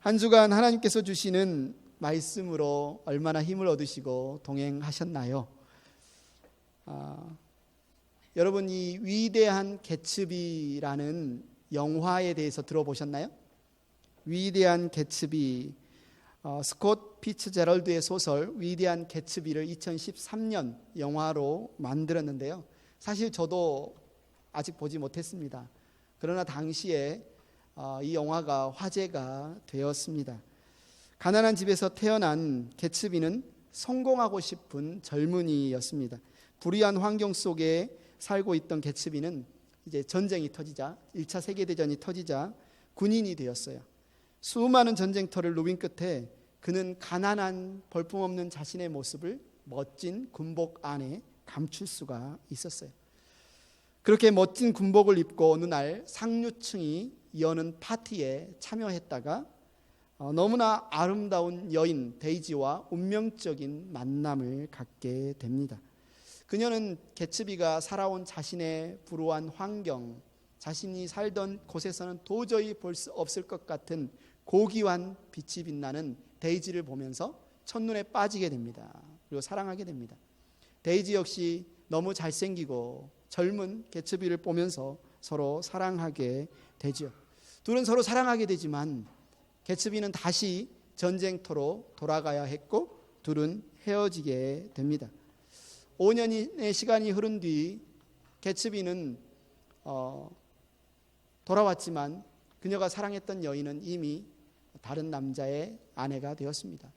한 주간 하나님께서 주시는 말씀으로 얼마나 힘을 얻으시고 동행하셨나요? 여러분, 이 위대한 개츠비라는 영화에 대해서 들어보셨나요? 위대한 개츠비, 스콧 피츠제럴드의 소설 위대한 개츠비를 2013년 영화로 만들었는데요. 사실 저도 아직 보지 못했습니다. 그러나 당시에 이 영화가 화제가 되었습니다. 가난한 집에서 태어난 개츠비는 성공하고 싶은 젊은이였습니다. 불의한 환경 속에 살고 있던 개츠비는 이제 전쟁이 터지자, 1차 세계대전이 터지자 군인이 되었어요. 수많은 전쟁터를 누빈 끝에 그는 가난한 볼품없는 자신의 모습을 멋진 군복 안에 감출 수가 있었어요. 그렇게 멋진 군복을 입고 어느 날 상류층이 여는 파티에 참여했다가 너무나 아름다운 여인 데이지와 운명적인 만남을 갖게 됩니다. 그녀는 개츠비가 살아온 자신의 불우한 환경, 자신이 살던 곳에서는 도저히 볼 수 없을 것 같은 고귀한 빛이 빛나는 데이지를 보면서 첫눈에 빠지게 됩니다. 그리고 사랑하게 됩니다. 데이지 역시 너무 잘생기고 젊은 개츠비를 보면서 서로 사랑하게 되죠. 둘은 서로 사랑하게 되지만 개츠비는 다시 전쟁터로 돌아가야 했고 둘은 헤어지게 됩니다. 5년의 시간이 흐른 뒤 개츠비는 돌아왔지만 그녀가 사랑했던 여인은 이미 다른 남자의 아내가 되었습니다.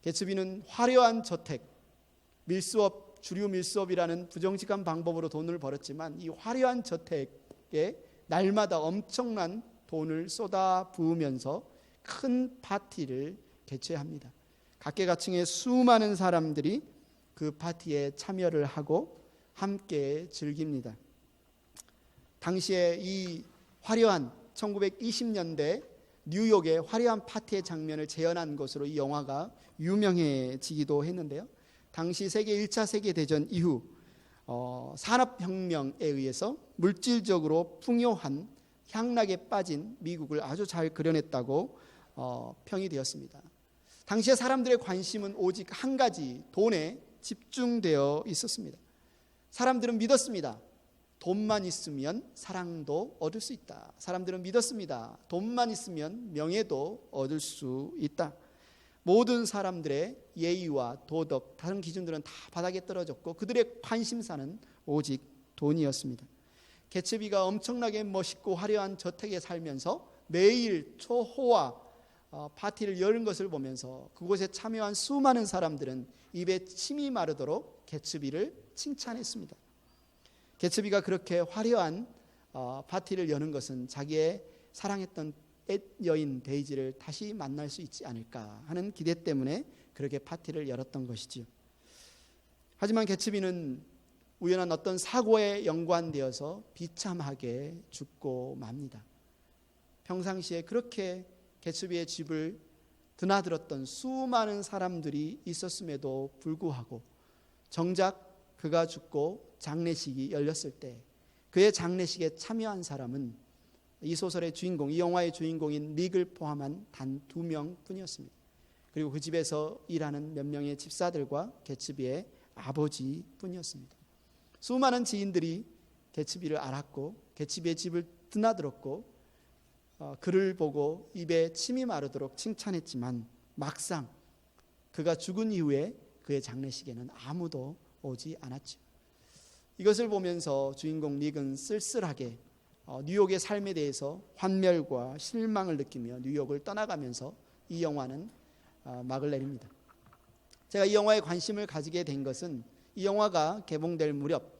개츠비는 화려한 저택, 밀수업, 주류 밀수업이라는 부정직한 방법으로 돈을 벌었지만 이 화려한 저택에 날마다 엄청난 돈을 쏟아 부으면서 큰 파티를 개최합니다. 각계각층의 수많은 사람들이 그 파티에 참여를 하고 함께 즐깁니다. 당시에 이 화려한 1920년대 뉴욕의 화려한 파티의 장면을 재현한 것으로 이 영화가 유명해지기도 했는데요. 당시 세계 1차 세계대전 이후 산업혁명에 의해서 물질적으로 풍요한 향락에 빠진 미국을 아주 잘 그려냈다고 평이 되었습니다. 당시에 사람들의 관심은 오직 한 가지, 돈에 집중되어 있었습니다. 사람들은 믿었습니다. 돈만 있으면 사랑도 얻을 수 있다. 사람들은 믿었습니다. 돈만 있으면 명예도 얻을 수 있다. 모든 사람들의 예의와 도덕, 다른 기준들은 다 바닥에 떨어졌고 그들의 관심사는 오직 돈이었습니다. 개츠비가 엄청나게 멋있고 화려한 저택에 살면서 매일 초호화 파티를 여는 것을 보면서 그곳에 참여한 수많은 사람들은 입에 침이 마르도록 개츠비를 칭찬했습니다. 개츠비가 그렇게 화려한 파티를 여는 것은 자기의 사랑했던 옛 여인 데이지를 다시 만날 수 있지 않을까 하는 기대 때문에 그렇게 파티를 열었던 것이지요. 하지만 개츠비는 우연한 어떤 사고에 연관되어서 비참하게 죽고 맙니다. 평상시에 그렇게 개츠비의 집을 드나들었던 수많은 사람들이 있었음에도 불구하고 정작 그가 죽고 장례식이 열렸을 때 그의 장례식에 참여한 사람은 이 소설의 주인공, 이 영화의 주인공인 닉을 포함한 단 2명뿐이었습니다. 그리고 그 집에서 일하는 몇 명의 집사들과 개츠비의 아버지뿐이었습니다. 수많은 지인들이 개츠비를 알았고 개츠비의 집을 드나들었고 그를 보고 입에 침이 마르도록 칭찬했지만 막상 그가 죽은 이후에 그의 장례식에는 아무도 오지 않았죠. 이것을 보면서 주인공 닉은 쓸쓸하게 뉴욕의 삶에 대해서 환멸과 실망을 느끼며 뉴욕을 떠나가면서 이 영화는 막을 내립니다. 제가 이 영화에 관심을 가지게 된 것은 이 영화가 개봉될 무렵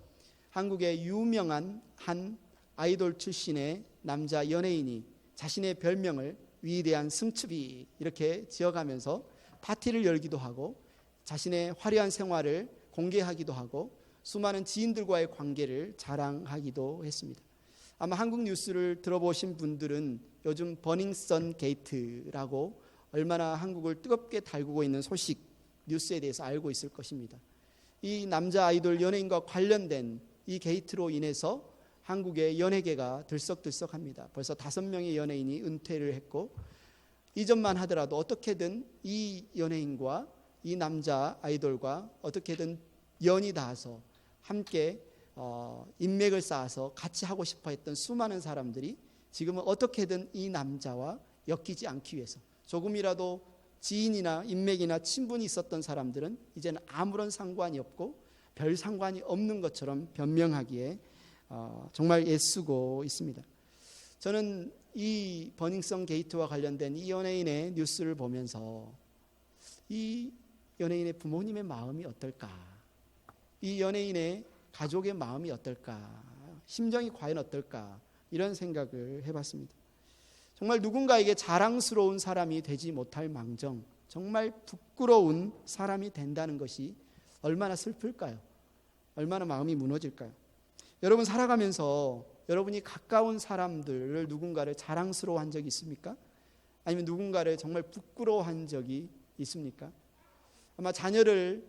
한국의 유명한 한 아이돌 출신의 남자 연예인이 자신의 별명을 위대한 승츠비 이렇게 지어가면서 파티를 열기도 하고 자신의 화려한 생활을 공개하기도 하고 수많은 지인들과의 관계를 자랑하기도 했습니다. 아마 한국 뉴스를 들어보신 분들은 요즘 버닝썬 게이트라고 얼마나 한국을 뜨겁게 달구고 있는 소식 뉴스에 대해서 알고 있을 것입니다. 이 남자 아이돌 연예인과 관련된 이 게이트로 인해서 한국의 연예계가 들썩들썩합니다. 벌써 5명의 연예인이 은퇴를 했고 이전만 하더라도 어떻게든 이 연예인과 이 남자 아이돌과 어떻게든 연이 닿아서 함께 인맥을 쌓아서 같이 하고 싶어 했던 수많은 사람들이 지금은 어떻게든 이 남자와 엮이지 않기 위해서, 조금이라도 지인이나 인맥이나 친분이 있었던 사람들은 이제는 아무런 상관이 없고 별 상관이 없는 것처럼 변명하기에 정말 애쓰고 있습니다. 저는 이 버닝썬 게이트와 관련된 이 연예인의 뉴스를 보면서 이 연예인의 부모님의 마음이 어떨까, 이 연예인의 가족의 마음이 어떨까, 심정이 과연 어떨까, 이런 생각을 해봤습니다. 정말 누군가에게 자랑스러운 사람이 되지 못할 망정 정말 부끄러운 사람이 된다는 것이 얼마나 슬플까요? 얼마나 마음이 무너질까요? 여러분 살아가면서 여러분이 가까운 사람들을 누군가를 자랑스러워한 적이 있습니까? 아니면 누군가를 정말 부끄러워한 적이 있습니까? 아마 자녀를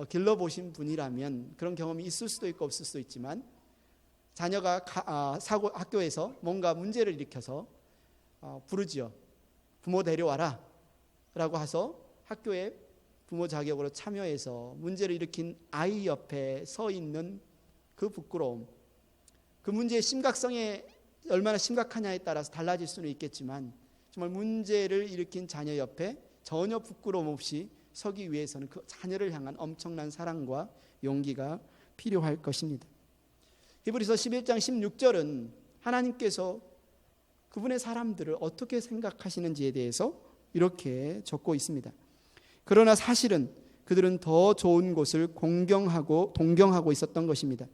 길러보신 분이라면 그런 경험이 있을 수도 있고 없을 수도 있지만, 자녀가 학교에서 뭔가 문제를 일으켜서 부르지요. 부모 데려와라 라고 해서 학교에 부모 자격으로 참여해서 문제를 일으킨 아이 옆에 서 있는 그 부끄러움, 그 문제의 심각성에 얼마나 심각하냐에 따라서 달라질 수는 있겠지만, 정말 문제를 일으킨 자녀 옆에 전혀 부끄러움 없이 서기 위해서는 그 자녀를 향한 엄청난 사랑과 용기가 필요할 것입니다. 히브리서 11장 16절은 하나님께서 그분의 사람들을 어떻게 생각하시는지에 대해서 이렇게 적고 있습니다. 그러나 사실은 그들은 더 좋은 곳을 동경하고 있었던 것입니다.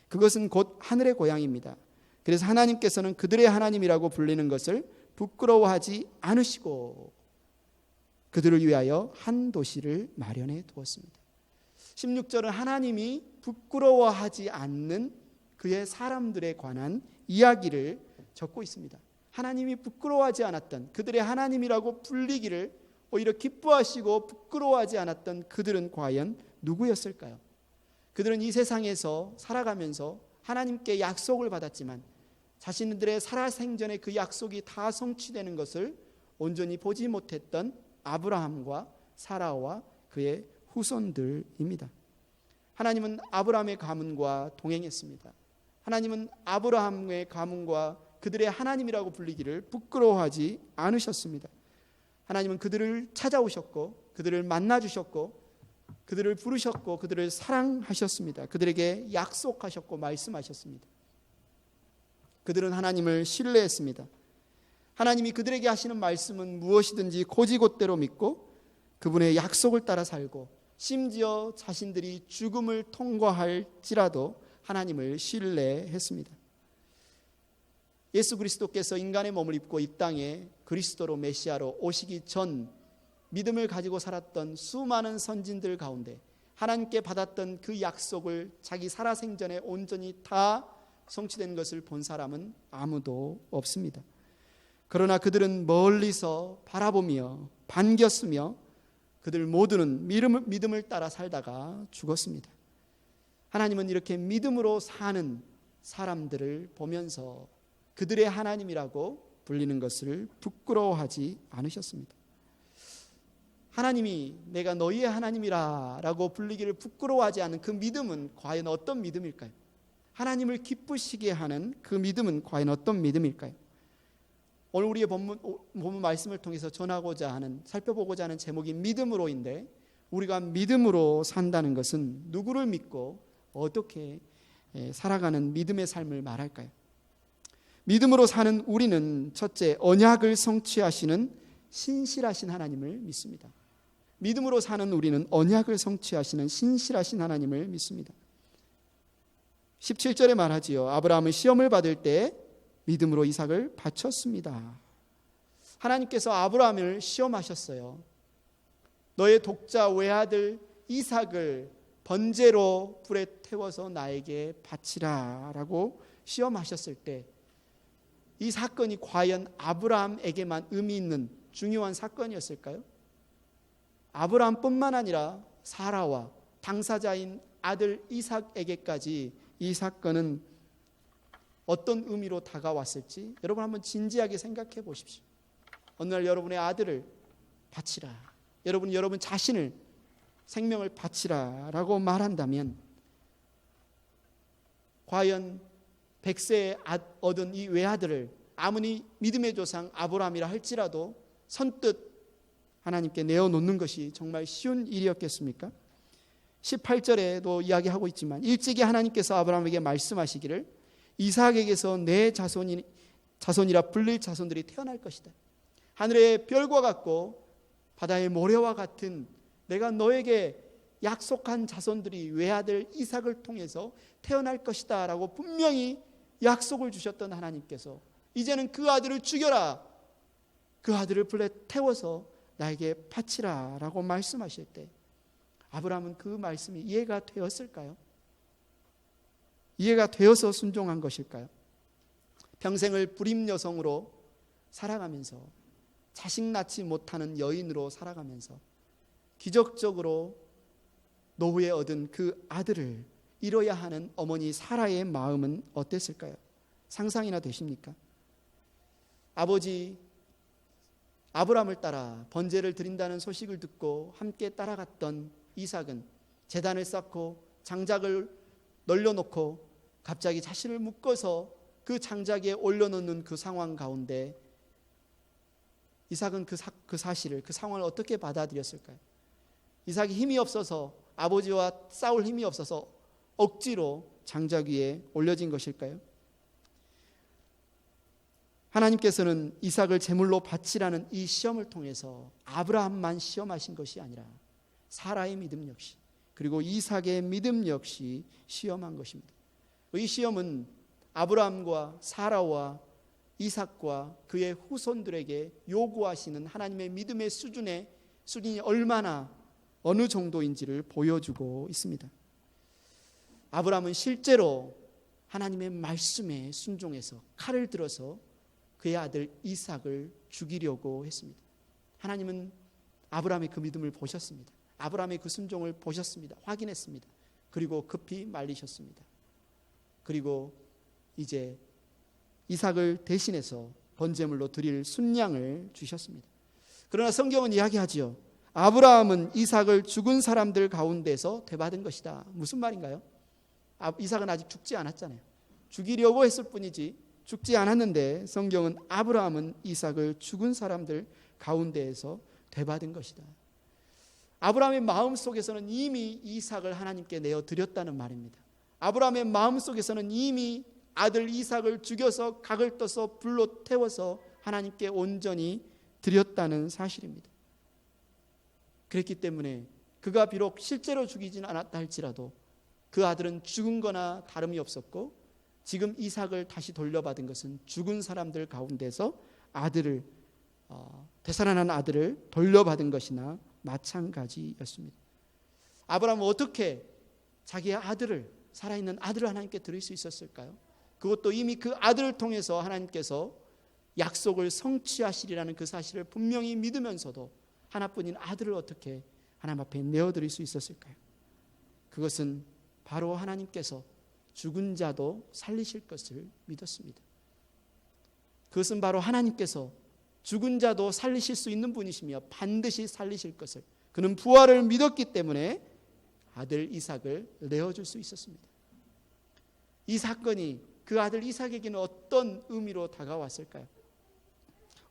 그것은 곧 하늘의 고향입니다. 그래서 하나님께서는 그들의 하나님이라고 불리는 것을 부끄러워하지 않으시고 그들을 위하여 한 도시를 마련해 두었습니다. 16절은 하나님이 부끄러워하지 않는 그의 사람들에 관한 이야기를 적고 있습니다. 하나님이 부끄러워하지 않았던, 그들의 하나님이라고 불리기를 오히려 기뻐하시고 부끄러워하지 않았던 그들은 과연 누구였을까요? 그들은 이 세상에서 살아가면서 하나님께 약속을 받았지만 자신들의 살아생전에 그 약속이 다 성취되는 것을 온전히 보지 못했던 아브라함과 사라와 그의 후손들입니다. 하나님은 아브라함의 가문과 동행했습니다. 하나님은 아브라함의 가문과 그들의 하나님이라고 불리기를 부끄러워하지 않으셨습니다. 하나님은 그들을 찾아오셨고 그들을 만나주셨고 그들을 부르셨고 그들을 사랑하셨습니다. 그들에게 약속하셨고 말씀하셨습니다. 그들은 하나님을 신뢰했습니다. 하나님이 그들에게 하시는 말씀은 무엇이든지 곧이곧대로 믿고 그분의 약속을 따라 살고, 심지어 자신들이 죽음을 통과할지라도 하나님을 신뢰했습니다. 예수 그리스도께서 인간의 몸을 입고 이 땅에 그리스도로 메시아로 오시기 전 믿음을 가지고 살았던 수많은 선진들 가운데 하나님께 받았던 그 약속을 자기 살아생전에 온전히 다 성취된 것을 본 사람은 아무도 없습니다. 그러나 그들은 멀리서 바라보며 반겼으며 그들 모두는 믿음을 따라 살다가 죽었습니다. 하나님은 이렇게 믿음으로 사는 사람들을 보면서 그들의 하나님이라고 불리는 것을 부끄러워하지 않으셨습니다. 하나님이 내가 너희의 하나님이라 라고 불리기를 부끄러워하지 않은 그 믿음은 과연 어떤 믿음일까요? 하나님을 기쁘시게 하는 그 믿음은 과연 어떤 믿음일까요? 오늘 우리의 본문 말씀을 통해서 전하고자 하는, 살펴보고자 하는 제목이 믿음으로인데, 우리가 믿음으로 산다는 것은 누구를 믿고 어떻게 살아가는 믿음의 삶을 말할까요? 믿음으로 사는 우리는 첫째, 언약을 성취하시는 신실하신 하나님을 믿습니다. 믿음으로 사는 우리는 언약을 성취하시는 신실하신 하나님을 믿습니다. 17절에 말하지요. 아브라함은 시험을 받을 때 믿음으로 이삭을 바쳤습니다. 하나님께서 아브라함을 시험하셨어요. 너의 독자 외아들 이삭을 번제로 불에 태워서 나에게 바치라 라고 시험하셨을 때 이 사건이 과연 아브라함에게만 의미 있는 중요한 사건이었을까요? 아브라함뿐만 아니라 사라와 당사자인 아들 이삭에게까지 이 사건은 어떤 의미로 다가왔을지 여러분 한번 진지하게 생각해 보십시오. 어느 날 여러분의 아들을 바치라, 여러분 자신을, 생명을 바치라 라고 말한다면 과연 100세에 얻은 이 외아들을 아무리 믿음의 조상 아브라함이라 할지라도 선뜻 하나님께 내어놓는 것이 정말 쉬운 일이었겠습니까? 18절에도 이야기하고 있지만 일찍이 하나님께서 아브라함에게 말씀하시기를 이삭에게서 내 자손이라 불릴 자손들이 태어날 것이다. 하늘의 별과 같고 바다의 모래와 같은 내가 너에게 약속한 자손들이 외아들 이삭을 통해서 태어날 것이다 라고 분명히 약속을 주셨던 하나님께서 이제는 그 아들을 죽여라, 그 아들을 불에 태워서 나에게 바치라 라고 말씀하실 때 아브라함은 그 말씀이 이해가 되었을까요? 이해가 되어서 순종한 것일까요? 평생을 불임 여성으로 살아가면서 자식 낳지 못하는 여인으로 살아가면서 기적적으로 노후에 얻은 그 아들을 이뤄야 하는 어머니 사라의 마음은 어땠을까요? 상상이나 되십니까? 아버지 아브라함을 따라 번제를 드린다는 소식을 듣고 함께 따라갔던 이삭은 제단을 쌓고 장작을 널려놓고 갑자기 자신을 묶어서 그 장작에 올려놓는 그 상황 가운데 이삭은 그 사실을, 그 상황을 어떻게 받아들였을까요? 이삭이 힘이 없어서, 아버지와 싸울 힘이 없어서 억지로 장작 위에 올려진 것일까요? 하나님께서는 이삭을 제물로 바치라는 이 시험을 통해서 아브라함만 시험하신 것이 아니라 사라의 믿음 역시, 그리고 이삭의 믿음 역시 시험한 것입니다. 이 시험은 아브라함과 사라와 이삭과 그의 후손들에게 요구하시는 하나님의 믿음의 수준이 얼마나 어느 정도인지를 보여주고 있습니다. 아브라함은 실제로 하나님의 말씀에 순종해서 칼을 들어서 그의 아들 이삭을 죽이려고 했습니다. 하나님은 아브라함의 그 믿음을 보셨습니다. 아브라함의 그 순종을 보셨습니다. 확인했습니다. 그리고 급히 말리셨습니다. 그리고 이제 이삭을 대신해서 번제물로 드릴 순양을 주셨습니다. 그러나 성경은 이야기하지요. 아브라함은 이삭을 죽은 사람들 가운데서 되받은 것이다. 무슨 말인가요? 이삭은 아직 죽지 않았잖아요. 죽이려고 했을 뿐이지 죽지 않았는데 성경은 아브라함은 이삭을 죽은 사람들 가운데에서 되받은 것이다. 아브라함의 마음속에서는 이미 이삭을 하나님께 내어드렸다는 말입니다. 아브라함의 마음속에서는 이미 아들 이삭을 죽여서 각을 떠서 불로 태워서 하나님께 온전히 드렸다는 사실입니다. 그랬기 때문에 그가 비록 실제로 죽이진 않았다 할지라도 그 아들은 죽은 거나 다름이 없었고 지금 이삭을 다시 돌려받은 것은 죽은 사람들 가운데서 아들을 되살아난 아들을 돌려받은 것이나 마찬가지였습니다. 아브라함은 어떻게 자기의 아들을, 살아있는 아들을 하나님께 드릴 수 있었을까요? 그것도 이미 그 아들을 통해서 하나님께서 약속을 성취하시리라는 그 사실을 분명히 믿으면서도 하나뿐인 아들을 어떻게 하나님 앞에 내어드릴 수 있었을까요? 그것은 바로 하나님께서 죽은 자도 살리실 것을 믿었습니다. 그것은 바로 하나님께서 죽은 자도 살리실 수 있는 분이시며 반드시 살리실 것을, 그는 부활을 믿었기 때문에 아들 이삭을 내어줄 수 있었습니다. 이 사건이 그 아들 이삭에게는 어떤 의미로 다가왔을까요?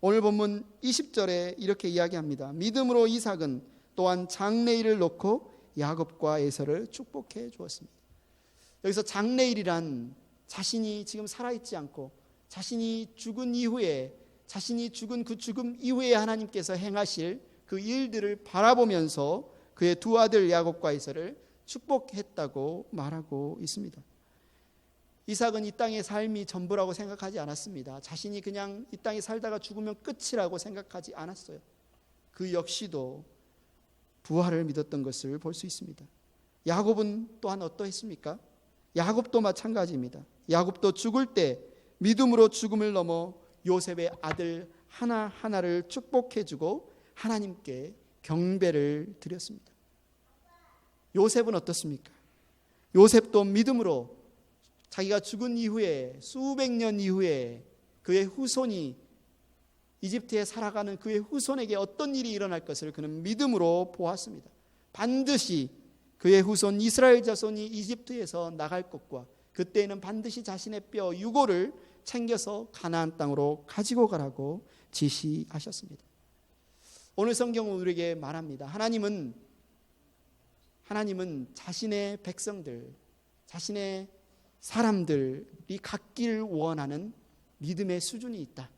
오늘 본문 20절에 이렇게 이야기합니다. 믿음으로 이삭은 또한 장래일을 놓고 야곱과 에서를 축복해 주었습니다. 여기서 장래일이란 자신이 지금 살아있지 않고 자신이 죽은 이후에, 자신이 죽은 그 죽음 이후에 하나님께서 행하실 그 일들을 바라보면서 그의 두 아들 야곱과 에서를 축복했다고 말하고 있습니다. 이삭은 이 땅의 삶이 전부라고 생각하지 않았습니다. 자신이 그냥 이 땅에 살다가 죽으면 끝이라고 생각하지 않았어요. 그 역시도 부활을 믿었던 것을 볼 수 있습니다. 야곱은 또한 어떠했습니까? 야곱도 마찬가지입니다. 야곱도 죽을 때 믿음으로 죽음을 넘어 요셉의 아들 하나하나를 축복해주고 하나님께 경배를 드렸습니다. 요셉은 어떻습니까? 요셉도 믿음으로 자기가 죽은 이후에 수백 년 이후에 그의 후손이 이집트에 살아가는 그의 후손에게 어떤 일이 일어날 것을 그는 믿음으로 보았습니다. 반드시 그의 후손 이스라엘 자손이 이집트에서 나갈 것과 그때에는 반드시 자신의 뼈 유골을 챙겨서 가나안 땅으로 가지고 가라고 지시하셨습니다. 오늘 성경은 우리에게 말합니다. 하나님은 자신의 백성들, 자신의 사람들이 갖기를 원하는 믿음의 수준이 있다.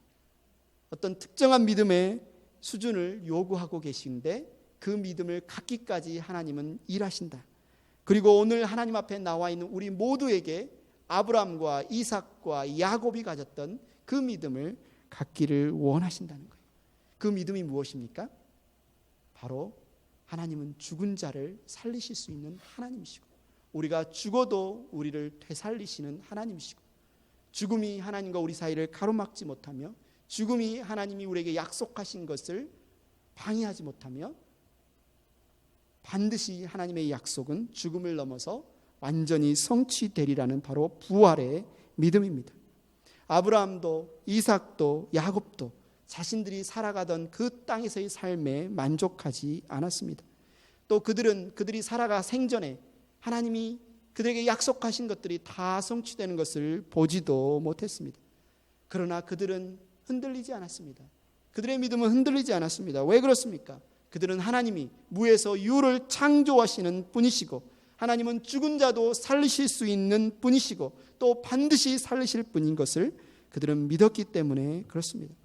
어떤 특정한 믿음의 수준을 요구하고 계신데 그 믿음을 갖기까지 하나님은 일하신다. 그리고 오늘 하나님 앞에 나와 있는 우리 모두에게 아브라함과 이삭과 야곱이 가졌던 그 믿음을 갖기를 원하신다는 거예요. 그 믿음이 무엇입니까? 바로 하나님은 죽은 자를 살리실 수 있는 하나님이시고 우리가 죽어도 우리를 되살리시는 하나님이시고 죽음이 하나님과 우리 사이를 가로막지 못하며 죽음이 하나님이 우리에게 약속하신 것을 방해하지 못하며 반드시 하나님의 약속은 죽음을 넘어서 완전히 성취되리라는 바로 부활의 믿음입니다. 아브라함도 이삭도 야곱도 자신들이 살아가던 그 땅에서의 삶에 만족하지 않았습니다. 또 그들이 살아가 생전에 하나님이 그들에게 약속하신 것들이 다 성취되는 것을 보지도 못했습니다. 그러나 그들은 흔들리지 않았습니다. 그들의 믿음은 흔들리지 않았습니다. 왜 그렇습니까? 그들은 하나님이 무에서 유를 창조하시는 분이시고 하나님은 죽은 자도 살리실 수 있는 분이시고 또 반드시 살리실 분인 것을 그들은 믿었기 때문에 그렇습니다.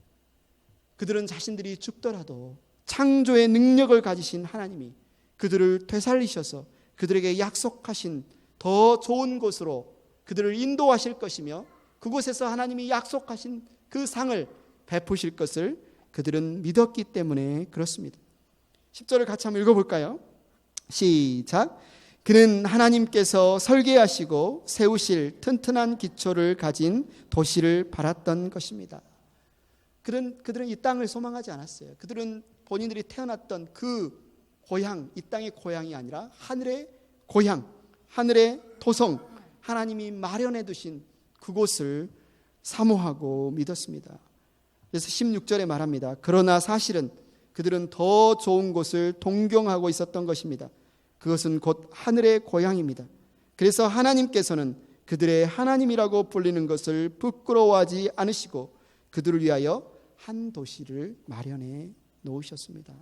그들은 자신들이 죽더라도 창조의 능력을 가지신 하나님이 그들을 되살리셔서 그들에게 약속하신 더 좋은 곳으로 그들을 인도하실 것이며 그곳에서 하나님이 약속하신 그 상을 베푸실 것을 그들은 믿었기 때문에 그렇습니다. 10절을 같이 한번 읽어볼까요? 시작. 그는 하나님께서 설계하시고 세우실 튼튼한 기초를 가진 도시를 바랐던 것입니다. 그들은 이 땅을 소망하지 않았어요. 그들은 본인들이 태어났던 그 고향, 이 땅의 고향이 아니라 하늘의 고향, 하늘의 토성, 하나님이 마련해 두신 그곳을 사모하고 믿었습니다. 그래서 16절에 말합니다. 그러나 사실은 그들은 더 좋은 곳을 동경하고 있었던 것입니다. 그것은 곧 하늘의 고향입니다. 그래서 하나님께서는 그들의 하나님이라고 불리는 것을 부끄러워하지 않으시고 그들을 위하여 한 도시를 마련해 놓으셨습니다.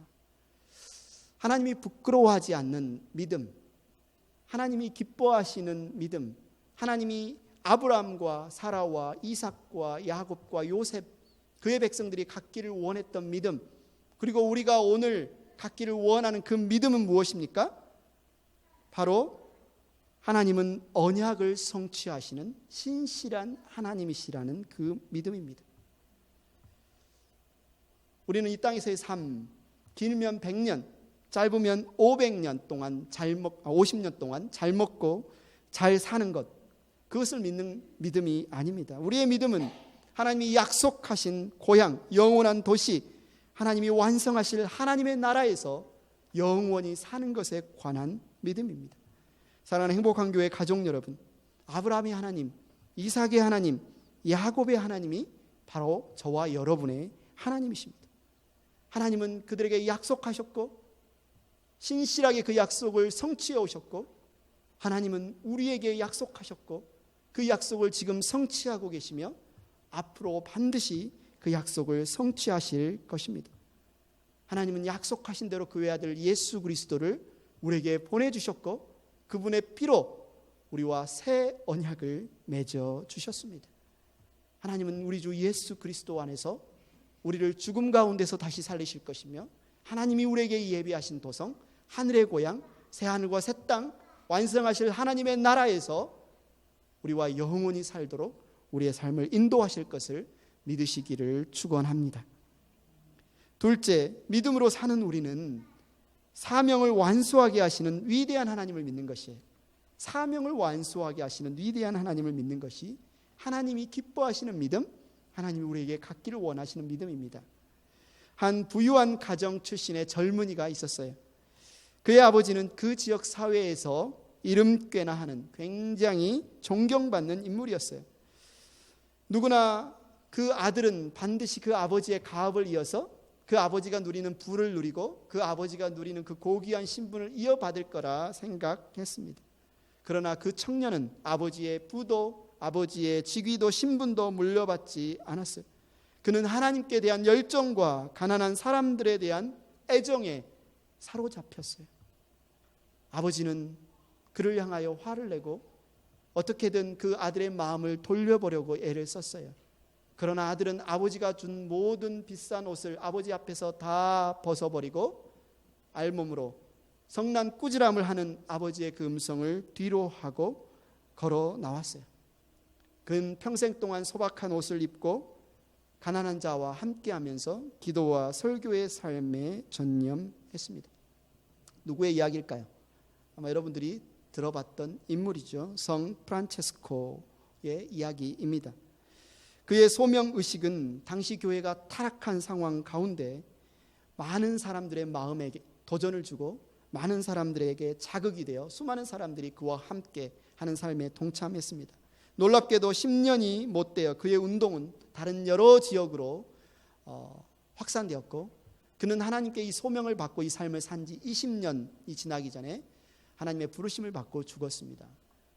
하나님이 부끄러워하지 않는 믿음, 하나님이 기뻐하시는 믿음, 하나님이 아브라함과 사라와 이삭과 야곱과 요셉 그의 백성들이 갖기를 원했던 믿음, 그리고 우리가 오늘 갖기를 원하는 그 믿음은 무엇입니까? 바로 하나님은 언약을 성취하시는 신실한 하나님이시라는 그 믿음입니다. 우리는 이 땅에서의 삶, 길면 100년, 짧으면 500년 동안 50년 동안 잘 먹고 잘 사는 것, 그것을 믿는 믿음이 아닙니다. 우리의 믿음은 하나님이 약속하신 고향, 영원한 도시, 하나님이 완성하실 하나님의 나라에서 영원히 사는 것에 관한 믿음입니다. 사랑하는 행복한 교회 가족 여러분, 아브라함의 하나님, 이삭의 하나님, 야곱의 하나님이 바로 저와 여러분의 하나님이십니다. 하나님은 그들에게 약속하셨고 신실하게 그 약속을 성취해 오셨고 하나님은 우리에게 약속하셨고 그 약속을 지금 성취하고 계시며 앞으로 반드시 그 약속을 성취하실 것입니다. 하나님은 약속하신 대로 그의 아들 예수 그리스도를 우리에게 보내주셨고 그분의 피로 우리와 새 언약을 맺어 주셨습니다. 하나님은 우리 주 예수 그리스도 안에서 우리를 죽음 가운데서 다시 살리실 것이며 하나님이 우리에게 예비하신 도성, 하늘의 고향, 새하늘과 새 땅, 완성하실 하나님의 나라에서 우리와 영원히 살도록 우리의 삶을 인도하실 것을 믿으시기를 축원합니다. 둘째, 믿음으로 사는 우리는 사명을 완수하게 하시는 위대한 하나님을 믿는 것이에요. 사명을 완수하게 하시는 위대한 하나님을 믿는 것이 하나님이 기뻐하시는 믿음, 하나님이 우리에게 갖기를 원하시는 믿음입니다. 한 부유한 가정 출신의 젊은이가 있었어요. 그의 아버지는 그 지역 사회에서 이름께나 하는 굉장히 존경받는 인물이었어요. 누구나 그 아들은 반드시 그 아버지의 가업을 이어서 그 아버지가 누리는 부를 누리고 그 아버지가 누리는 그 고귀한 신분을 이어받을 거라 생각했습니다. 그러나 그 청년은 아버지의 부도 아버지의 직위도 신분도 물려받지 않았어요. 그는 하나님께 대한 열정과 가난한 사람들에 대한 애정에 사로잡혔어요. 아버지는 그를 향하여 화를 내고 어떻게든 그 아들의 마음을 돌려보려고 애를 썼어요. 그러나 아들은 아버지가 준 모든 비싼 옷을 아버지 앞에서 다 벗어버리고 알몸으로 성난 꾸지람을 하는 아버지의 그 음성을 뒤로 하고 걸어 나왔어요. 그는 평생 동안 소박한 옷을 입고 가난한 자와 함께하면서 기도와 설교의 삶에 전념했습니다. 누구의 이야기일까요? 아마 여러분들이 들어봤던 인물이죠. 성 프란체스코의 이야기입니다. 그의 소명의식은 당시 교회가 타락한 상황 가운데 많은 사람들의 마음에 도전을 주고 많은 사람들에게 자극이 되어 수많은 사람들이 그와 함께 하는 삶에 동참했습니다. 놀랍게도 10년이 못 되어 그의 운동은 다른 여러 지역으로 확산되었고 그는 하나님께 이 소명을 받고 이 삶을 산 지 20년이 지나기 전에 하나님의 부르심을 받고 죽었습니다.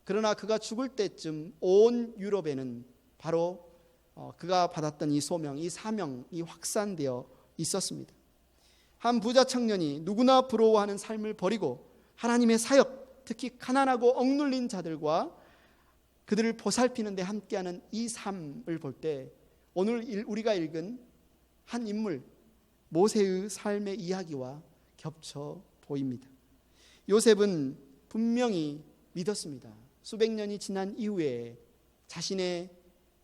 그러나 그가 죽을 때쯤 온 유럽에는 바로 그가 받았던 이 소명, 이 사명이 확산되어 있었습니다. 한 부자 청년이 누구나 부러워하는 삶을 버리고 하나님의 사역, 특히 가난하고 억눌린 자들과 그들을 보살피는 데 함께하는 이 삶을 볼 때 오늘 우리가 읽은 한 인물 모세의 삶의 이야기와 겹쳐 보입니다. 요셉은 분명히 믿었습니다. 수백 년이 지난 이후에 자신의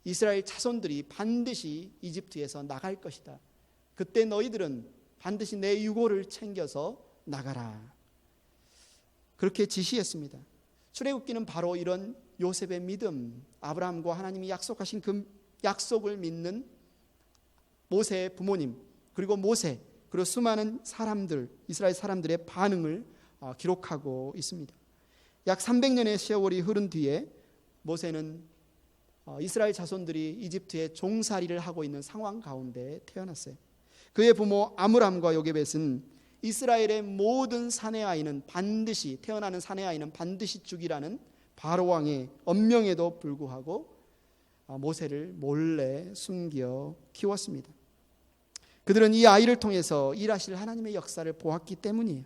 이스라엘 자손들이 반드시 이집트에서 나갈 것이다. 그때 너희들은 반드시 내 유고를 챙겨서 나가라. 그렇게 지시했습니다. 출애굽기는 바로 이런 요셉의 믿음, 아브라함과 하나님이 약속하신 그 약속을 믿는 모세의 부모님, 그리고 모세, 그리고 수많은 사람들, 이스라엘 사람들의 반응을 기록하고 있습니다. 약 300년의 세월이 흐른 뒤에 모세는 이스라엘 자손들이 이집트에 종살이를 하고 있는 상황 가운데 태어났어요. 그의 부모 아므람과 요게벳은 이스라엘의 모든 사내 아이는 반드시 태어나는 사내 아이는 반드시 죽이라는 바로 왕의 엄명에도 불구하고 모세를 몰래 숨겨 키웠습니다. 그들은 이 아이를 통해서 일하실 하나님의 역사를 보았기 때문이에요.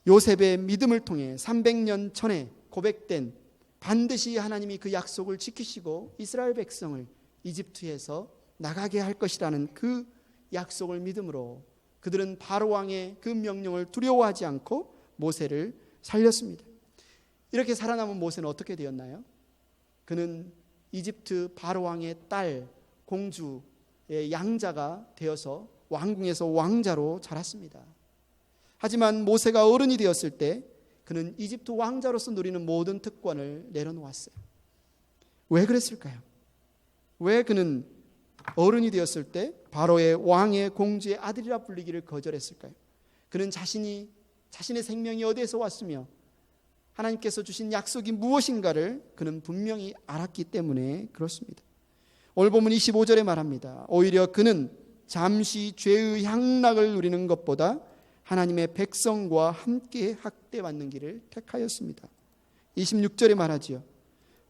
요셉의 믿음을 통해 300년 전에 고백된 반드시 하나님이 그 약속을 지키시고 이스라엘 백성을 이집트에서 나가게 할 것이라는 그 약속을 믿음으로 그들은 바로 왕의 그 명령을 두려워하지 않고 모세를 살렸습니다. 이렇게 살아남은 모세는 어떻게 되었나요? 그는 이집트 바로 왕의 딸 공주의 양자가 되어서 왕궁에서 왕자로 자랐습니다. 하지만 모세가 어른이 되었을 때 그는 이집트 왕자로서 누리는 모든 특권을 내려놓았어요. 왜 그랬을까요? 왜 그는 어른이 되었을 때 바로의 왕의 공주의 아들이라 불리기를 거절했을까요? 그는 자신의 생명이 어디에서 왔으며 하나님께서 주신 약속이 무엇인가를 그는 분명히 알았기 때문에 그렇습니다. 오늘 본문 25절에 말합니다. 오히려 그는 잠시 죄의 향락을 누리는 것보다 하나님의 백성과 함께 학대받는 길을 택하였습니다. 26절에 말하지요.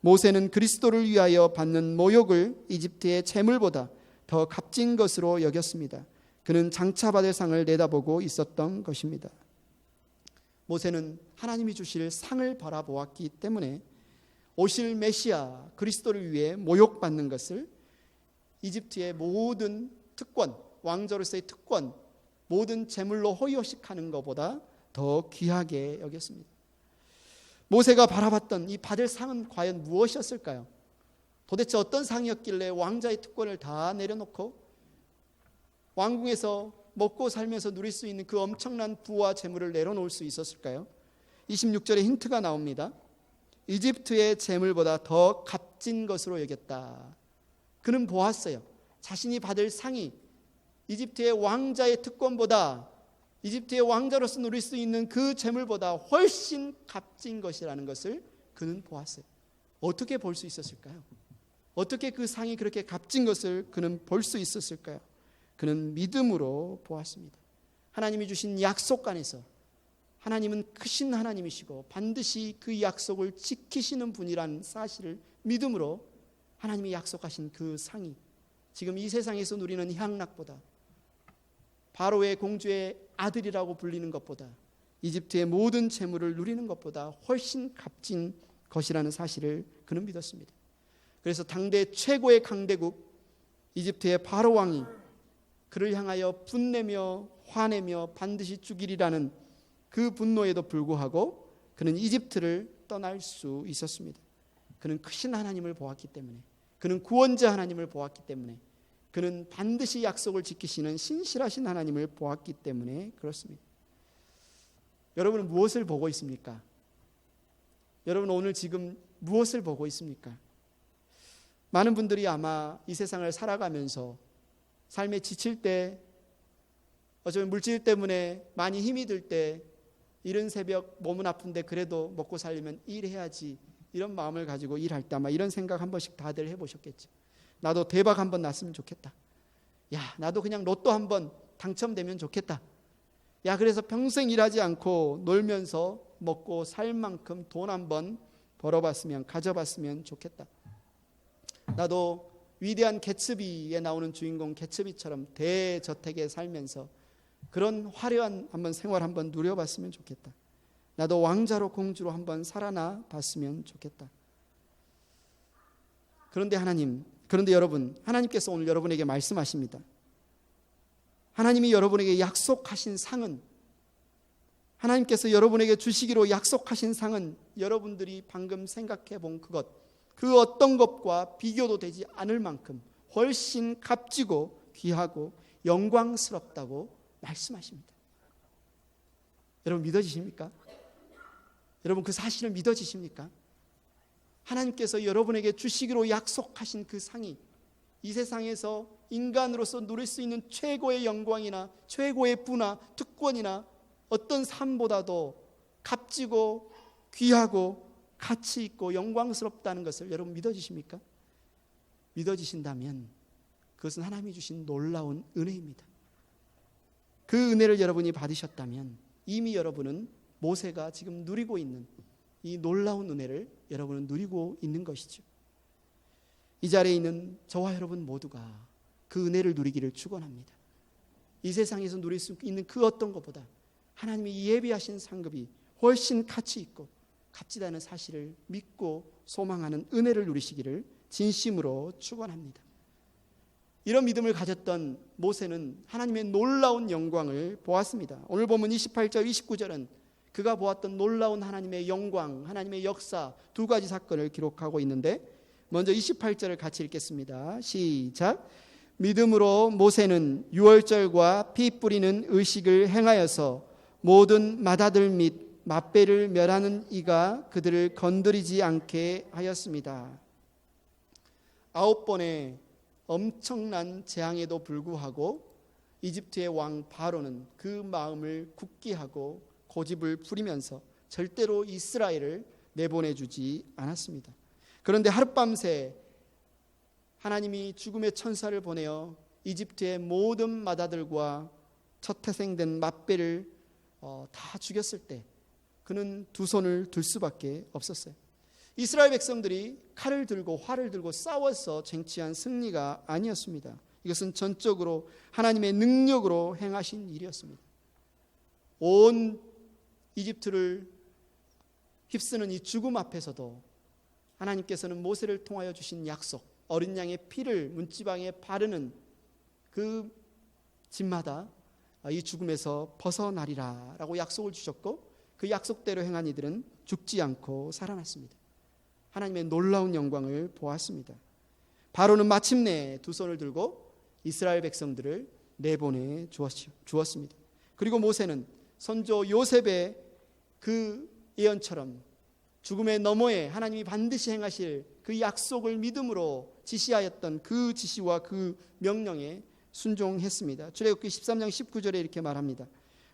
모세는 그리스도를 위하여 받는 모욕을 이집트의 재물보다 더 값진 것으로 여겼습니다. 그는 장차 받을 상을 내다보고 있었던 것입니다. 모세는 하나님이 주실 상을 바라보았기 때문에 오실 메시아 그리스도를 위해 모욕받는 것을 이집트의 모든 특권, 왕조로서의 특권, 모든 재물로 호의호식하는 것보다 더 귀하게 여겼습니다. 모세가 바라봤던 이 받을 상은 과연 무엇이었을까요? 도대체 어떤 상이었길래 왕자의 특권을 다 내려놓고 왕궁에서 먹고 살면서 누릴 수 있는 그 엄청난 부와 재물을 내려놓을 수 있었을까요? 26절에 힌트가 나옵니다. 이집트의 재물보다 더 값진 것으로 여겼다. 그는 보았어요. 자신이 받을 상이 이집트의 왕자의 특권보다 이집트의 왕자로서 누릴 수 있는 그 재물보다 훨씬 값진 것이라는 것을 그는 보았어요. 어떻게 볼 수 있었을까요? 어떻게 그 상이 그렇게 값진 것을 그는 볼 수 있었을까요? 그는 믿음으로 보았습니다. 하나님이 주신 약속 안에서 하나님은 크신 하나님이시고 반드시 그 약속을 지키시는 분이라는 사실을 믿음으로 하나님이 약속하신 그 상이 지금 이 세상에서 누리는 향락보다, 바로의 공주의 아들이라고 불리는 것보다, 이집트의 모든 재물을 누리는 것보다 훨씬 값진 것이라는 사실을 그는 믿었습니다. 그래서 당대 최고의 강대국 이집트의 바로 왕이 그를 향하여 분내며 화내며 반드시 죽이리라는 그 분노에도 불구하고 그는 이집트를 떠날 수 있었습니다. 그는 크신 하나님을 보았기 때문에, 그는 구원자 하나님을 보았기 때문에, 그는 반드시 약속을 지키시는 신실하신 하나님을 보았기 때문에 그렇습니다. 여러분은 무엇을 보고 있습니까? 여러분 오늘 지금 무엇을 보고 있습니까? 많은 분들이 아마 이 세상을 살아가면서 삶에 지칠 때, 어쩌면 물질 때문에 많이 힘이 들 때, 이른 새벽 몸은 아픈데 그래도 먹고 살려면 일해야지, 이런 마음을 가지고 일할 때 아마 이런 생각 한 번씩 다들 해보셨겠죠. 나도 대박 한번 났으면 좋겠다. 야, 나도 그냥 로또 한번 당첨되면 좋겠다. 야, 그래서 평생 일하지 않고 놀면서 먹고 살 만큼 돈 한번 벌어봤으면, 가져봤으면 좋겠다. 나도 위대한 개츠비에 나오는 주인공 개츠비처럼 대저택에 살면서 그런 화려한 한번 생활 한번 누려봤으면 좋겠다. 나도 왕자로 공주로 한번 살아나 봤으면 좋겠다. 그런데 여러분, 하나님께서 오늘 여러분에게 말씀하십니다. 하나님이 여러분에게 약속하신 상은, 하나님께서 여러분에게 주시기로 약속하신 상은 여러분들이 방금 생각해 본 그것, 그 어떤 것과 비교도 되지 않을 만큼 훨씬 값지고 귀하고 영광스럽다고 말씀하십니다. 여러분 믿어지십니까? 여러분 그 사실을 믿어지십니까? 하나님께서 여러분에게 주시기로 약속하신 그 상이 이 세상에서 인간으로서 누릴 수 있는 최고의 영광이나 최고의 부나 특권이나 어떤 삶보다도 값지고 귀하고 가치 있고 영광스럽다는 것을 여러분 믿어지십니까? 믿어지신다면 그것은 하나님이 주신 놀라운 은혜입니다. 그 은혜를 여러분이 받으셨다면 이미 여러분은 모세가 지금 누리고 있는 이 놀라운 은혜를 여러분은 누리고 있는 것이죠. 이 자리에 있는 저와 여러분 모두가 그 은혜를 누리기를 축원합니다. 이 세상에서 누릴 수 있는 그 어떤 것보다 하나님이 예비하신 상급이 훨씬 가치 있고 값지다는 사실을 믿고 소망하는 은혜를 누리시기를 진심으로 축원합니다. 이런 믿음을 가졌던 모세는 하나님의 놀라운 영광을 보았습니다. 오늘 보면 28절 29절은 그가 보았던 놀라운 하나님의 영광, 하나님의 역사 두 가지 사건을 기록하고 있는데, 먼저 28절을 같이 읽겠습니다. 시작. 믿음으로 모세는 유월절과 피 뿌리는 의식을 행하여서 모든 맏아들 및 맏배를 멸하는 이가 그들을 건드리지 않게 하였습니다. 9번의 엄청난 재앙에도 불구하고 이집트의 왕 바로는 그 마음을 굳게 하고 고집을 부리면서 절대로 이스라엘을 내보내주지 않았습니다. 그런데 하룻밤새 하나님이 죽음의 천사를 보내어 이집트의 모든 맏아들과 첫 태생된 맏배를 다 죽였을 때 그는 두 손을 들 수밖에 없었어요. 이스라엘 백성들이 칼을 들고 활을 들고 싸워서 쟁취한 승리가 아니었습니다. 이것은 전적으로 하나님의 능력으로 행하신 일이었습니다. 온 이집트를 휩쓰는 이 죽음 앞에서도 하나님께서는 모세를 통하여 주신 약속, 어린 양의 피를 문지방에 바르는 그 집마다 이 죽음에서 벗어나리라 라고 약속을 주셨고, 그 약속대로 행한 이들은 죽지 않고 살아났습니다. 하나님의 놀라운 영광을 보았습니다. 바로는 마침내 두 손을 들고 이스라엘 백성들을 내보내 주었습니다. 그리고 모세는 선조 요셉의 그 예언처럼 죽음의 너머에 하나님이 반드시 행하실 그 약속을 믿음으로 지시하였던 그 지시와 그 명령에 순종했습니다. 출애굽기 13장 19절에 이렇게 말합니다.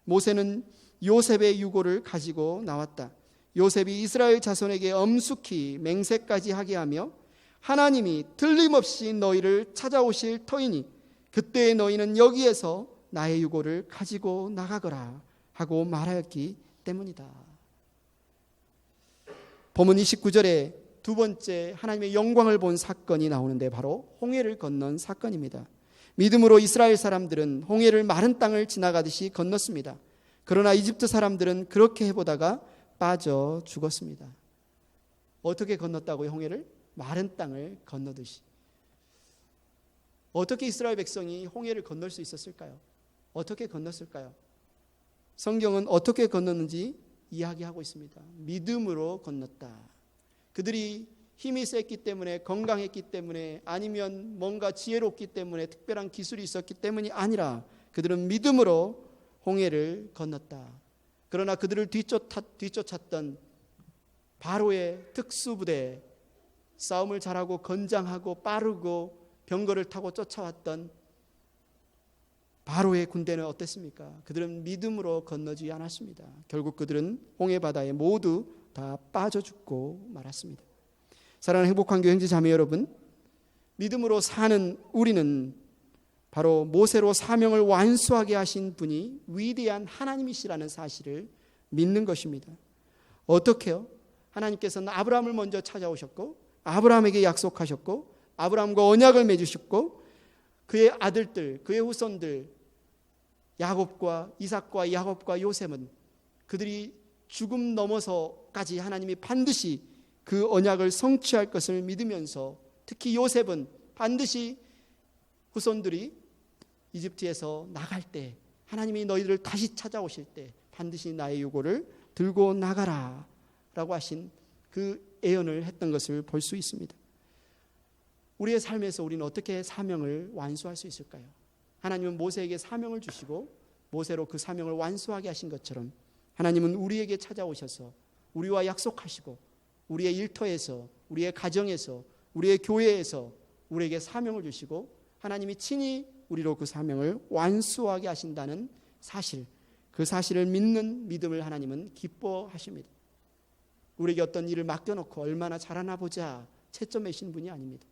모세는 요셉의 유고를 가지고 나왔다. 요셉이 이스라엘 자손에게 엄숙히 맹세까지 하게 하며 하나님이 틀림없이 너희를 찾아오실 터이니 그때 너희는 여기에서 나의 유고를 가지고 나가거라 하고 말하였기 때문이다. 본문 29절에 두 번째 하나님의 영광을 본 사건이 나오는데 바로 홍해를 건넌 사건입니다. 믿음으로 이스라엘 사람들은 홍해를 마른 땅을 지나가듯이 건넜습니다. 그러나 이집트 사람들은 그렇게 해보다가 빠져 죽었습니다. 어떻게 건넜다고요? 홍해를? 마른 땅을 건너듯이. 어떻게 이스라엘 백성이 홍해를 건널 수 있었을까요? 어떻게 건넜을까요? 성경은 어떻게 건넜는지 이야기하고 있습니다. 믿음으로 건넜다. 그들이 힘이 셌기 때문에, 건강했기 때문에, 아니면 뭔가 지혜롭기 때문에, 특별한 기술이 있었기 때문이 아니라 그들은 믿음으로 홍해를 건넜다. 그러나 그들을 뒤쫓았던 바로의 특수부대, 싸움을 잘하고 건장하고 빠르고 병거를 타고 쫓아왔던 바로의 군대는 어땠습니까? 그들은 믿음으로 건너지 않았습니다. 결국 그들은 홍해 바다에 모두 다 빠져 죽고 말았습니다. 사랑하는 행복한 교회 형제 자매 여러분, 믿음으로 사는 우리는 바로 모세로 사명을 완수하게 하신 분이 위대한 하나님이시라는 사실을 믿는 것입니다. 어떻게요? 하나님께서는 아브라함을 먼저 찾아오셨고 아브라함에게 약속하셨고 아브라함과 언약을 맺으셨고 그의 아들들, 그의 후손들 야곱과 이삭과 야곱과 요셉은 그들이 죽음 넘어서까지 하나님이 반드시 그 언약을 성취할 것을 믿으면서 특히 요셉은 반드시 후손들이 이집트에서 나갈 때 하나님이 너희들을 다시 찾아오실 때 반드시 나의 유고를 들고 나가라 라고 하신 그 예언을 했던 것을 볼 수 있습니다. 우리의 삶에서 우리는 어떻게 사명을 완수할 수 있을까요? 하나님은 모세에게 사명을 주시고 모세로 그 사명을 완수하게 하신 것처럼 하나님은 우리에게 찾아오셔서 우리와 약속하시고 우리의 일터에서, 우리의 가정에서, 우리의 교회에서 우리에게 사명을 주시고 하나님이 친히 우리로 그 사명을 완수하게 하신다는 사실, 그 사실을 믿는 믿음을 하나님은 기뻐하십니다. 우리에게 어떤 일을 맡겨놓고 얼마나 잘하나 보자 채점하시는 분이 아닙니다.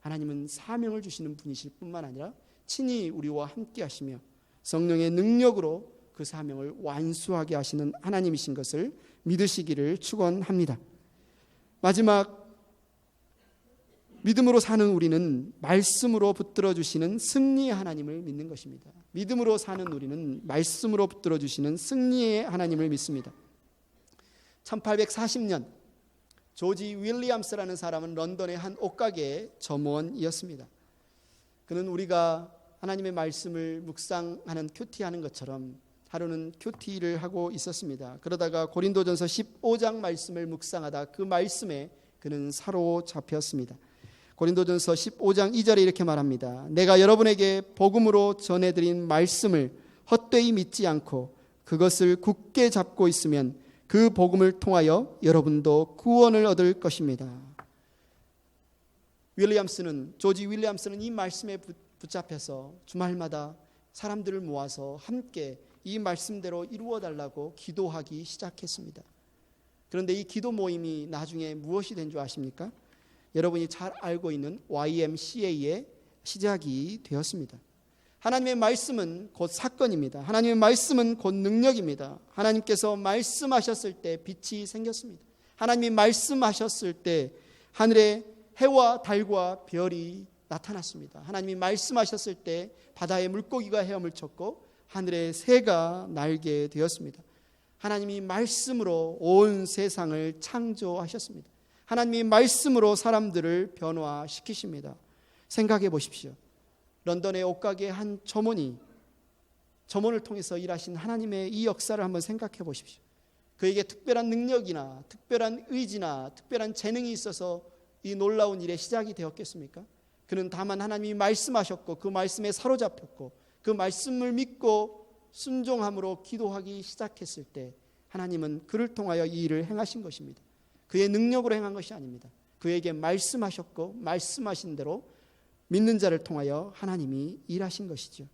하나님은 사명을 주시는 분이실 뿐만 아니라 친히 우리와 함께 하시며 성령의 능력으로 그 사명을 완수하게 하시는 하나님이신 것을 믿으시기를 축원합니다. 마지막, 믿음으로 사는 우리는 말씀으로 붙들어 주시는 승리의 하나님을 믿는 것입니다. 믿음으로 사는 우리는 말씀으로 붙들어 주시는 승리의 하나님을 믿습니다. 1840년 조지 윌리엄스라는 사람은 런던의 한 옷가게의 점원이었습니다. 그는 우리가 하나님의 말씀을 묵상하는 큐티하는 것처럼 하루는 큐티를 하고 있었습니다. 그러다가 고린도전서 15장 말씀을 묵상하다 그 말씀에 그는 사로잡혔습니다. 고린도전서 15장 2절에 이렇게 말합니다. 내가 여러분에게 복음으로 전해드린 말씀을 헛되이 믿지 않고 그것을 굳게 잡고 있으면 그 복음을 통하여 여러분도 구원을 얻을 것입니다. 조지 윌리엄스는 이 말씀에 붙잡혀서 주말마다 사람들을 모아서 함께 이 말씀대로 이루어달라고 기도하기 시작했습니다. 그런데 이 기도 모임이 나중에 무엇이 된 줄 아십니까? 여러분이 잘 알고 있는 YMCA의 시작이 되었습니다. 하나님의 말씀은 곧 사건입니다. 하나님의 말씀은 곧 능력입니다. 하나님께서 말씀하셨을 때 빛이 생겼습니다. 하나님이 말씀하셨을 때 하늘에 해와 달과 별이 나타났습니다. 하나님이 말씀하셨을 때 바다의 물고기가 헤엄을 쳤고 하늘의 새가 날게 되었습니다. 하나님이 말씀으로 온 세상을 창조하셨습니다. 하나님이 말씀으로 사람들을 변화시키십니다. 생각해 보십시오. 런던의 옷가게 한 점원을 통해서 일하신 하나님의 이 역사를 한번 생각해 보십시오. 그에게 특별한 능력이나 특별한 의지나 특별한 재능이 있어서 이 놀라운 일의 시작이 되었겠습니까? 그는 다만 하나님이 말씀하셨고 그 말씀에 사로잡혔고 그 말씀을 믿고 순종함으로 기도하기 시작했을 때 하나님은 그를 통하여 이 일을 행하신 것입니다. 그의 능력으로 행한 것이 아닙니다. 그에게 말씀하셨고 말씀하신 대로 믿는 자를 통하여 하나님이 일하신 것이죠.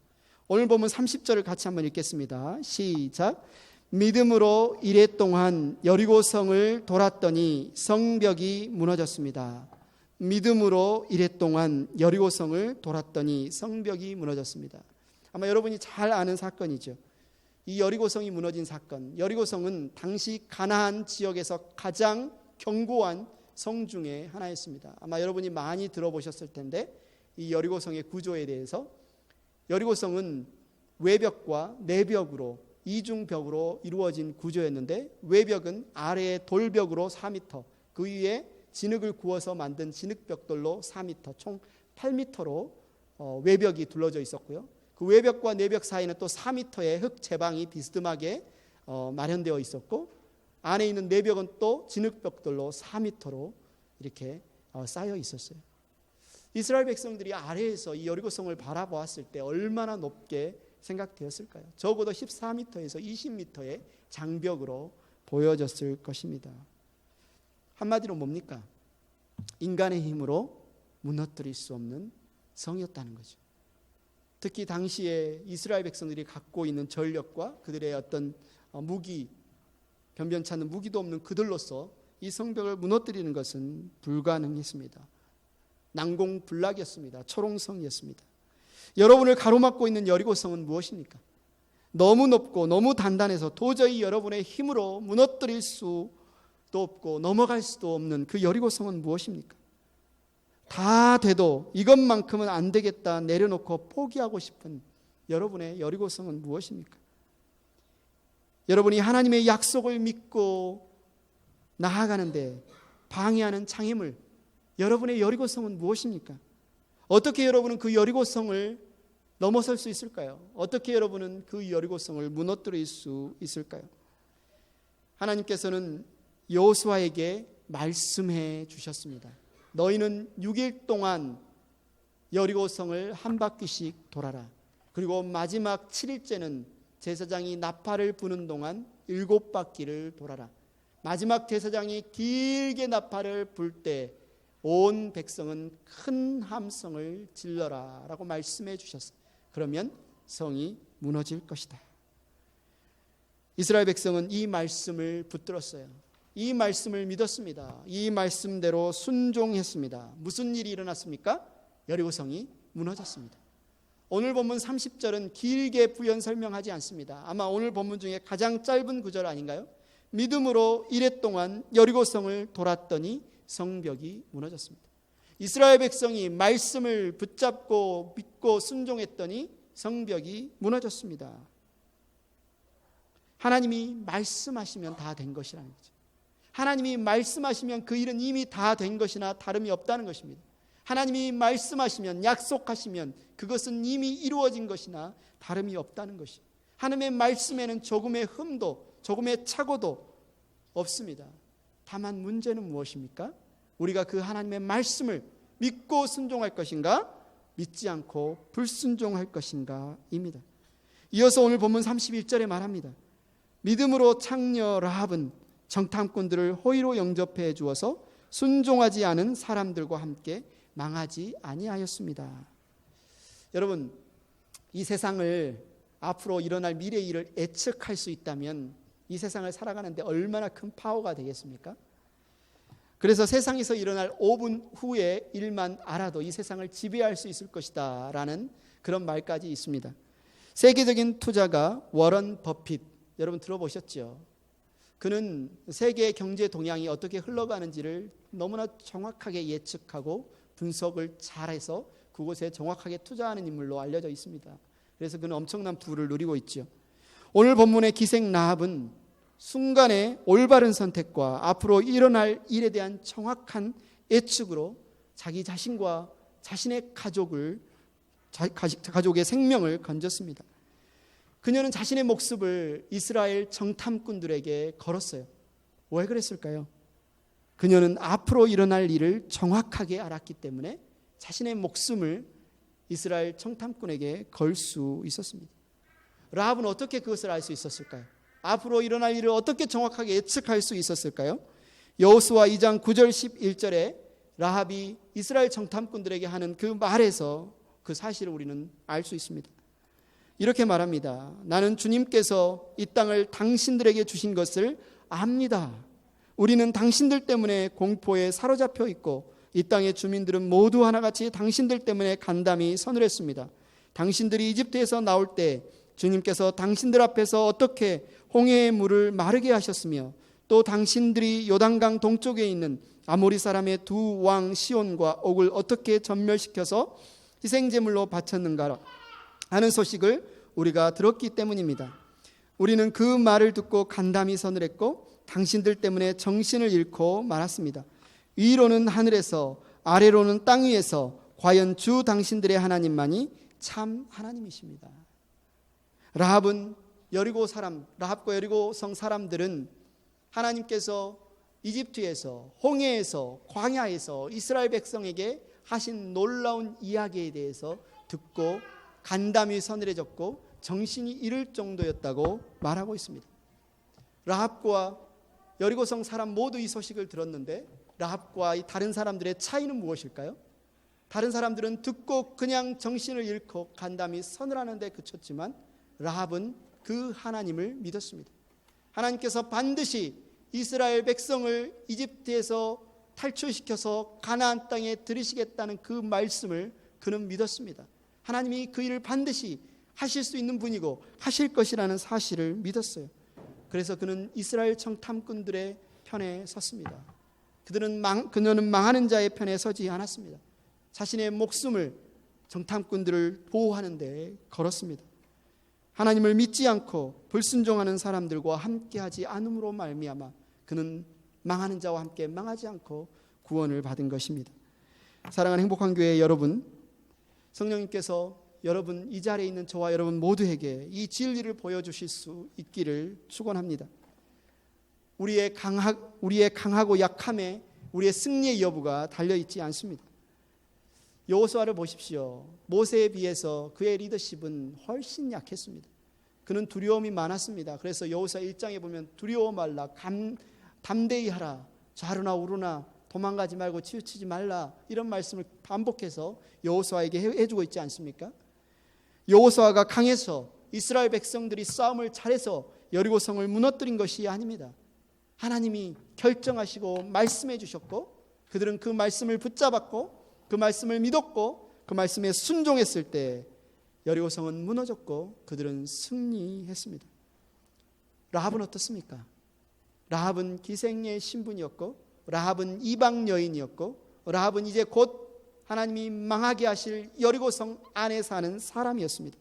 오늘 보면 30절을 같이 한번 읽겠습니다. 시작. 믿음으로 이랫동안 여리고성을 돌았더니 성벽이 무너졌습니다. 믿음으로 이랫동안 여리고성을 돌았더니 성벽이 무너졌습니다. 아마 여러분이 잘 아는 사건이죠. 이 여리고성이 무너진 사건. 여리고성은 당시 가나안 지역에서 가장 견고한 성 중에 하나였습니다. 아마 여러분이 많이 들어보셨을 텐데 이 여리고성의 구조에 대해서 여리고성은 외벽과 내벽으로 이중벽으로 이루어진 구조였는데 외벽은 아래에 돌벽으로 4m, 그 위에 진흙을 구워서 만든 진흙벽돌로 4m, 총 8m로 외벽이 둘러져 있었고요. 그 외벽과 내벽 사이는 또 4m의 흙 제방이 비스듬하게 마련되어 있었고 안에 있는 내벽은 또 진흙벽돌로 4m로 이렇게 쌓여 있었어요. 이스라엘 백성들이 아래에서 이 여리고성을 바라보았을 때 얼마나 높게 생각되었을까요? 적어도 14m에서 20m의 장벽으로 보여졌을 것입니다. 한마디로 뭡니까? 인간의 힘으로 무너뜨릴 수 없는 성이었다는 거죠. 특히 당시에 이스라엘 백성들이 갖고 있는 전력과 그들의 어떤 무기, 변변치 않는 무기도 없는 그들로서 이 성벽을 무너뜨리는 것은 불가능했습니다. 난공불락이었습니다. 초롱성이었습니다. 여러분을 가로막고 있는 여리고성은 무엇입니까? 너무 높고 너무 단단해서 도저히 여러분의 힘으로 무너뜨릴 수도 없고 넘어갈 수도 없는 그 여리고성은 무엇입니까? 다 돼도 이것만큼은 안 되겠다 내려놓고 포기하고 싶은 여러분의 여리고성은 무엇입니까? 여러분이 하나님의 약속을 믿고 나아가는데 방해하는 장애물, 여러분의 여리고성은 무엇입니까? 어떻게 여러분은 그 여리고성을 넘어설 수 있을까요? 어떻게 여러분은 그 여리고성을 무너뜨릴 수 있을까요? 하나님께서는 여호수아에게 말씀해 주셨습니다. 너희는 6일 동안 여리고성을 한 바퀴씩 돌아라. 그리고 마지막 7일째는 제사장이 나팔을 부는 동안 7바퀴를 돌아라. 마지막 제사장이 길게 나팔을 불 때 온 백성은 큰 함성을 질러라 라고 말씀해 주셨어요. 그러면 성이 무너질 것이다. 이스라엘 백성은 이 말씀을 붙들었어요. 이 말씀을 믿었습니다. 이 말씀대로 순종했습니다. 무슨 일이 일어났습니까? 여리고성이 무너졌습니다. 오늘 본문 30절은 길게 부연 설명하지 않습니다. 아마 오늘 본문 중에 가장 짧은 구절 아닌가요? 믿음으로 이랫동안 여리고성을 돌았더니 성벽이 무너졌습니다. 이스라엘 백성이 말씀을 붙잡고 믿고 순종했더니 성벽이 무너졌습니다. 하나님이 말씀하시면 다 된 것이라는 거죠. 하나님이 말씀하시면 그 일은 이미 다 된 것이나 다름이 없다는 것입니다. 하나님이 말씀하시면, 약속하시면 그것은 이미 이루어진 것이나 다름이 없다는 것이죠. 하나님의 말씀에는 조금의 흠도 조금의 착오도 없습니다. 다만 문제는 무엇입니까? 우리가 그 하나님의 말씀을 믿고 순종할 것인가, 믿지 않고 불순종할 것인가 입니다. 이어서 오늘 본문 31절에 말합니다. 믿음으로 창녀 라합은 정탐꾼들을 호의로 영접해 주어서 순종하지 않은 사람들과 함께 망하지 아니하였습니다. 여러분, 이 세상을 앞으로 일어날 미래의 일을 예측할 수 있다면 이 세상을 살아가는데 얼마나 큰 파워가 되겠습니까? 그래서 세상에서 일어날 5분 후의 일만 알아도 이 세상을 지배할 수 있을 것이다 라는 그런 말까지 있습니다. 세계적인 투자가 워런 버핏, 여러분 들어보셨죠? 그는 세계 경제 동향이 어떻게 흘러가는지를 너무나 정확하게 예측하고 분석을 잘해서 그곳에 정확하게 투자하는 인물로 알려져 있습니다. 그래서 그는 엄청난 부를 누리고 있죠. 오늘 본문의 기생 라합은 순간의 올바른 선택과 앞으로 일어날 일에 대한 정확한 예측으로 자기 자신과 자신의 가족의 생명을 건졌습니다. 그녀는 자신의 목숨을 이스라엘 정탐꾼들에게 걸었어요. 왜 그랬을까요? 그녀는 앞으로 일어날 일을 정확하게 알았기 때문에 자신의 목숨을 이스라엘 정탐꾼에게 걸 수 있었습니다. 라합은 어떻게 그것을 알 수 있었을까요? 앞으로 일어날 일을 어떻게 정확하게 예측할 수 있었을까요? 여호수아 2장 9절 11절에 라합이 이스라엘 정탐꾼들에게 하는 그 말에서 그 사실을 우리는 알 수 있습니다. 이렇게 말합니다. 나는 주님께서 이 땅을 당신들에게 주신 것을 압니다. 우리는 당신들 때문에 공포에 사로잡혀 있고 이 땅의 주민들은 모두 하나같이 당신들 때문에 간담이 서늘했습니다. 당신들이 이집트에서 나올 때 주님께서 당신들 앞에서 어떻게 홍해의 물을 마르게 하셨으며 또 당신들이 요단강 동쪽에 있는 아모리 사람의 두 왕 시온과 옥을 어떻게 전멸시켜서 희생제물로 바쳤는가 하는 소식을 우리가 들었기 때문입니다. 우리는 그 말을 듣고 간담이 서늘했고 당신들 때문에 정신을 잃고 말았습니다. 위로는 하늘에서 아래로는 땅 위에서 과연 주 당신들의 하나님만이 참 하나님이십니다. 라합과 여리고성 사람들은 하나님께서 이집트에서 홍해에서 광야에서 이스라엘 백성에게 하신 놀라운 이야기에 대해서 듣고 간담이 서늘해졌고 정신이 잃을 정도였다고 말하고 있습니다. 라합과 여리고성 사람 모두 이 소식을 들었는데 라합과 이 다른 사람들의 차이는 무엇일까요? 다른 사람들은 듣고 그냥 정신을 잃고 간담이 서늘하는 데 그쳤지만 라합은 그 하나님을 믿었습니다. 하나님께서 반드시 이스라엘 백성을 이집트에서 탈출시켜서 가나안 땅에 들이시겠다는 그 말씀을 그는 믿었습니다. 하나님이 그 일을 반드시 하실 수 있는 분이고 하실 것이라는 사실을 믿었어요. 그래서 그는 이스라엘 정탐꾼들의 편에 섰습니다. 그녀는 망하는 자의 편에 서지 않았습니다. 자신의 목숨을 정탐꾼들을 보호하는 데 걸었습니다. 하나님을 믿지 않고 불순종하는 사람들과 함께하지 않음으로 말미암아 그는 망하는 자와 함께 망하지 않고 구원을 받은 것입니다. 사랑하는 행복한 교회 여러분, 성령님께서 여러분 이 자리에 있는 저와 여러분 모두에게 이 진리를 보여주실 수 있기를 축원합니다. 우리의 강하고 약함에 우리의 승리의 여부가 달려있지 않습니다. 여호수아를 보십시오. 모세에 비해서 그의 리더십은 훨씬 약했습니다. 그는 두려움이 많았습니다. 그래서 여호수아 1장에 보면 두려워 말라, 담대히 하라, 좌루나 우루나 도망가지 말고 치우치지 말라, 이런 말씀을 반복해서 여호수아에게 해주고 있지 않습니까? 여호수아가 강해서 이스라엘 백성들이 싸움을 잘해서 여리고성을 무너뜨린 것이 아닙니다. 하나님이 결정하시고 말씀해 주셨고 그들은 그 말씀을 붙잡았고 그 말씀을 믿었고 그 말씀에 순종했을 때 여리고성은 무너졌고 그들은 승리했습니다. 라합은 어떻습니까? 라합은 기생의 신분이었고 라합은 이방 여인이었고 라합은 이제 곧 하나님이 망하게 하실 여리고성 안에 사는 사람이었습니다.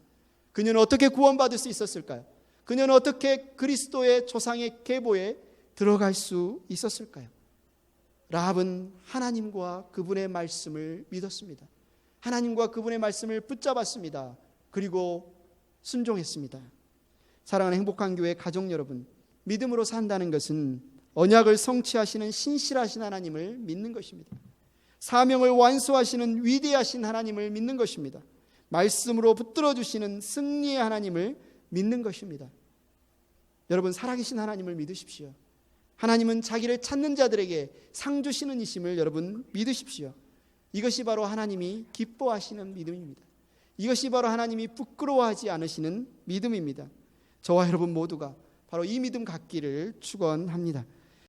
그녀는 어떻게 구원받을 수 있었을까요? 그녀는 어떻게 그리스도의 조상의 계보에 들어갈 수 있었을까요? 라합은 하나님과 그분의 말씀을 믿었습니다. 하나님과 그분의 말씀을 붙잡았습니다. 그리고 순종했습니다. 사랑하는 행복한 교회 가족 여러분, 믿음으로 산다는 것은 언약을 성취하시는 신실하신 하나님을 믿는 것입니다. 사명을 완수하시는 위대하신 하나님을 믿는 것입니다. 말씀으로 붙들어 주시는 승리의 하나님을 믿는 것입니다. 여러분, 살아계신 하나님을 믿으십시오. 하나님은 자기를 찾는 자들에게 상 주시는 이심을 여러분 믿으십시오. 이것이 바로 하나님이 기뻐하시는 믿음입니다. 이것이 바로 하나님이 부끄러워하지 않으시는 믿음입니다. 저와 여러분 모두가 바로 이 믿음 갖기를 축원합니다.